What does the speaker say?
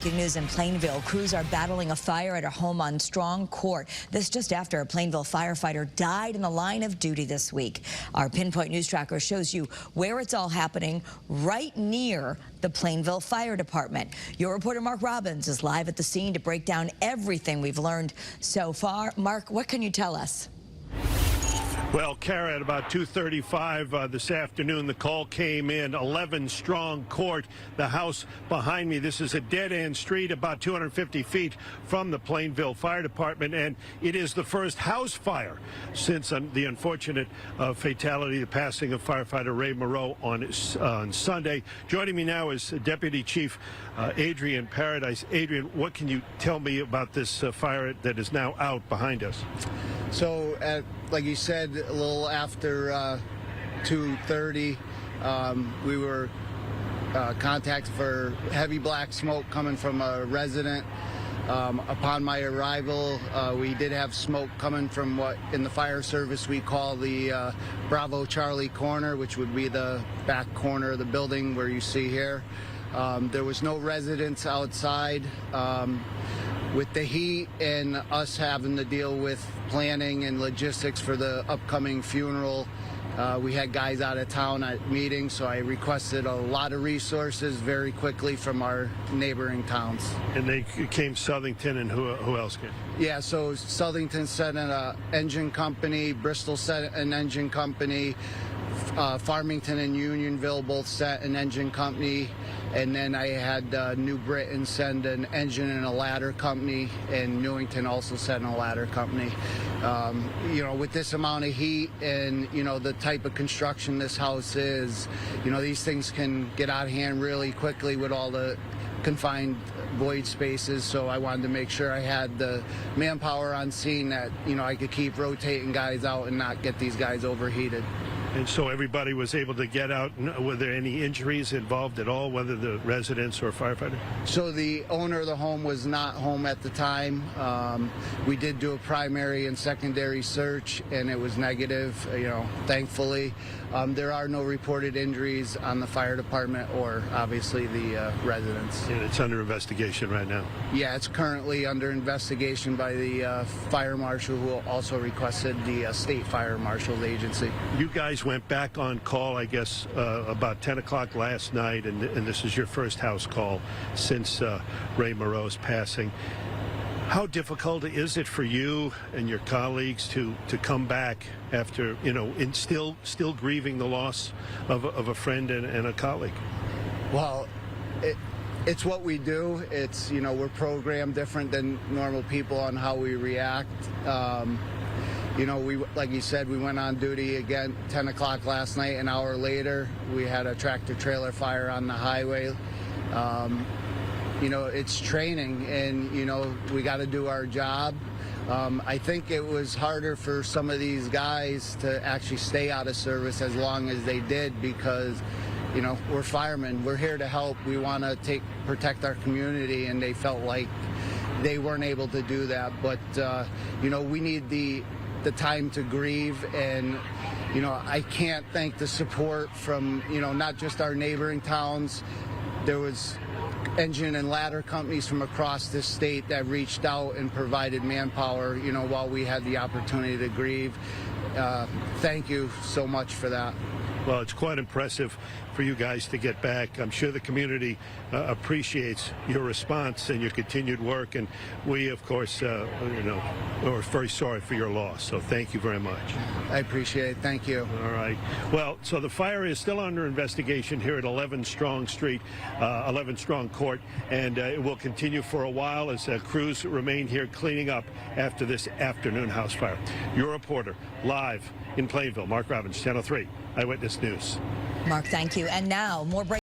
Good news in Plainville. Crews are battling a fire at a home on Strong Court. This just after a Plainville firefighter died in the line of duty this week. Our Pinpoint News Tracker shows you where it's all happening, right near the Plainville Fire Department. Your reporter Mark Robbins is live at the scene to break down everything we've learned so far. Mark, what can you tell us? Well, Kara, at about 2:35 this afternoon, the call came in, 11 Strong Court, the house behind me. This is a dead-end street about 250 feet from the Plainville Fire Department, and it is the first house fire since the unfortunate fatality, the passing of firefighter Ray Moreau on Sunday. Joining me now is Deputy Chief Adrian Paradise. Adrian, what can you tell me about this fire that is now out behind us? So, like you said, a little after 2:30, we were contacted for heavy black smoke coming from a resident. Upon my arrival, we did have smoke coming from what in the fire service we call the Bravo Charlie corner, which would be the back corner of the building where you see here. There was no residents outside. With the heat and us having to deal with planning and logistics for the upcoming funeral, we had guys out of town at meetings, so I requested a lot of resources very quickly from our neighboring towns. And they came Southington, and who else came? Yeah, so Southington sent an engine company, Bristol sent an engine company, Farmington and Unionville both sent an engine company, and then I had New Britain send an engine and a ladder company, and Newington also sent a ladder company. You know, with this amount of heat and, you know, the type of construction this house is, you know, these things can get out of hand really quickly with all the confined void spaces, so I wanted to make sure I had the manpower on scene that, you know, I could keep rotating guys out and not get these guys overheated. And so everybody was able to get out. Were there any injuries involved at all, whether the residents or firefighter? So the owner of the home was not home at the time. We did do a primary and secondary search, and it was negative, you know, thankfully. There are no reported injuries on the fire department or obviously the residents. And it's under investigation right now? Yeah, it's currently under investigation by the fire marshal, who also requested the state fire marshal's agency. You guys went back on call, I guess, about 10 o'clock last night, and this is your first house call since Ray Moreau's passing. How difficult is it for you and your colleagues to come back after, you know, still grieving the loss of a friend and a colleague? Well, it's what we do. It's, you know, we're programmed different than normal people on how we react. You know, like you said, we went on duty again 10 o'clock last night. An hour later, we had a tractor trailer fire on the highway. You know, it's training, and, you know, we got to do our job. I think it was harder for some of these guys to actually stay out of service as long as they did because, you know, we're firemen. We're here to help. We want to protect our community, and they felt like they weren't able to do that. But, you know, we need the time to grieve, and, you know, I can't thank the support from, you know, not just our neighboring towns. There was engine and ladder companies from across this state that reached out and provided manpower, you know, while we had the opportunity to grieve. Thank you so much for that. Well, it's quite impressive for you guys to get back. I'm sure the community appreciates your response and your continued work, and we, of course, you know, are very sorry for your loss, so thank you very much. I appreciate it. Thank you. All right. Well, so the fire is still under investigation here at 11 Strong Street, 11 Strong Court, and it will continue for a while as crews remain here cleaning up after this afternoon house fire. Your reporter, live in Plainville, Mark Robbins, Channel 3 Eyewitness News. Mark, thank you. And now, more breaking